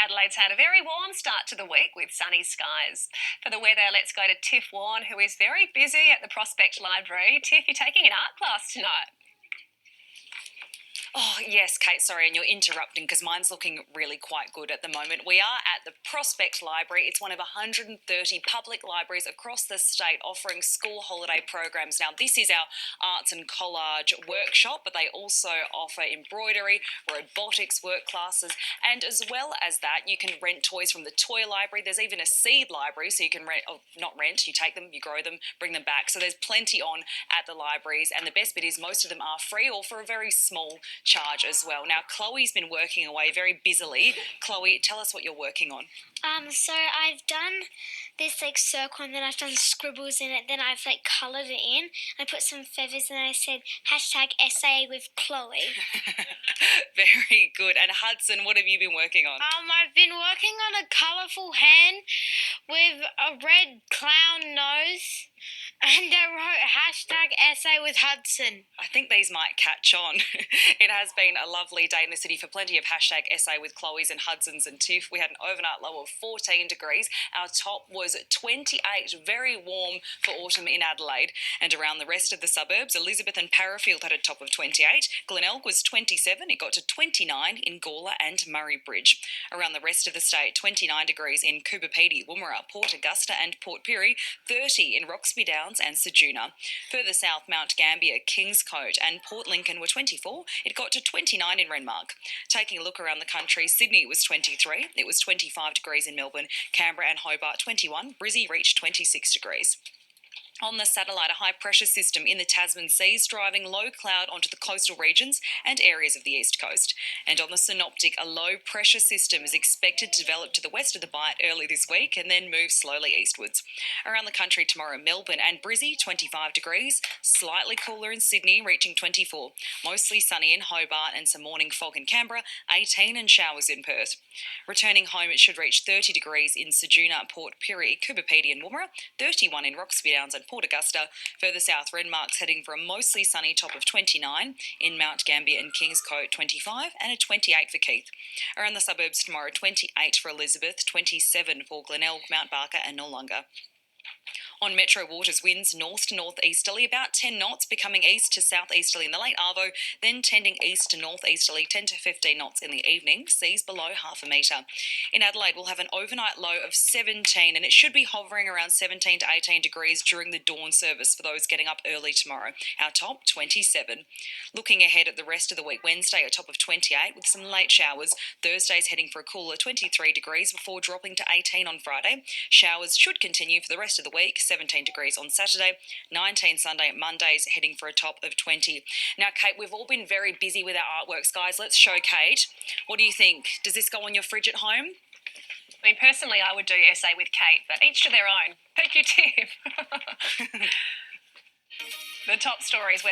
Adelaide's had a very warm start to the week with sunny skies. For the weather, let's go to Tiff Warren, who is very busy at the Prospect Library. Tiff, you're taking an art class tonight. Oh, yes, Kate, sorry, and you're interrupting because mine's looking really quite good at the moment. We are at the Prospect Library. It's one of 130 public libraries across the state offering school holiday programs. Now, this is our arts and collage workshop, but they also offer embroidery, robotics work classes, and as well as that, you can rent toys from the toy library. There's even a seed library, so you can rent, not rent, you take them, you grow them, bring them back. So there's plenty on at the libraries, and the best bit is most of them are free or for a very small charge as well. Now, Chloe's been working away very busily. Chloe, tell us what you're working on. So I've done this circle, and then I've done scribbles in it, then I've coloured it in. I put some feathers and I said #SA with Chloe. Very good. And Hudson, what have you been working on? I've been working on a colourful hand with a red clown nose, and I wrote #SA with Hudson. I think these might catch on. It has been a lovely day in the city for plenty of #SA with Chloe's and Hudson's and Tiff. We had an overnight low of 14 degrees. Our top was 28, very warm for autumn in Adelaide. And around the rest of the suburbs, Elizabeth and Parafield had a top of 28. Glenelg was 27. It got to 29 in Gawler and Murray Bridge. Around the rest of the state, 29 degrees in Cooperative, Woomera, Port Augusta and Port Pirie, 30 in Roxby Downs and Ceduna. Further south, Mount Gambier, Kingscote and Port Lincoln were 24. It got to 29 in Renmark. Taking a look around the country, Sydney was 23. It was 25 degrees in Melbourne, Canberra and Hobart 21. Brizzy reached 26 degrees. On the satellite, a high-pressure system in the Tasman Seas driving low cloud onto the coastal regions and areas of the east coast. And on the synoptic, a low-pressure system is expected to develop to the west of the Bight early this week and then move slowly eastwards. Around the country tomorrow, Melbourne and Brizzy, 25 degrees. Slightly cooler in Sydney, reaching 24. Mostly sunny in Hobart and some morning fog in Canberra, 18 and showers in Perth. Returning home, it should reach 30 degrees in Ceduna, Port Pirie, Cooperative and Woomera, 31 in Roxby Downs and Port Augusta. Further south, Renmark's heading for a mostly sunny top of 29, in Mount Gambier and Kingscote 25 and a 28 for Keith. Around the suburbs tomorrow, 28 for Elizabeth, 27 for Glenelg, Mount Barker and Noarlunga. On Metro Waters, winds north to northeasterly, about 10 knots, becoming east to southeasterly in the late arvo, then tending east to northeasterly, 10 to 15 knots in the evening, seas below half a metre. In Adelaide, we'll have an overnight low of 17, and it should be hovering around 17 to 18 degrees during the dawn service for those getting up early tomorrow. Our top, 27. Looking ahead at the rest of the week, Wednesday, a top of 28 with some late showers. Thursday's heading for a cooler 23 degrees before dropping to 18 on Friday. Showers should continue for the rest of the week, 17 degrees on Saturday, 19 Sunday, Monday's heading for a top of 20. Now, Kate, we've all been very busy with our artworks, guys. Let's show Kate. What do you think? Does this go on your fridge at home? I mean, personally, I would do SA with Kate, but each to their own. Thank you, Tiff. The top stories we're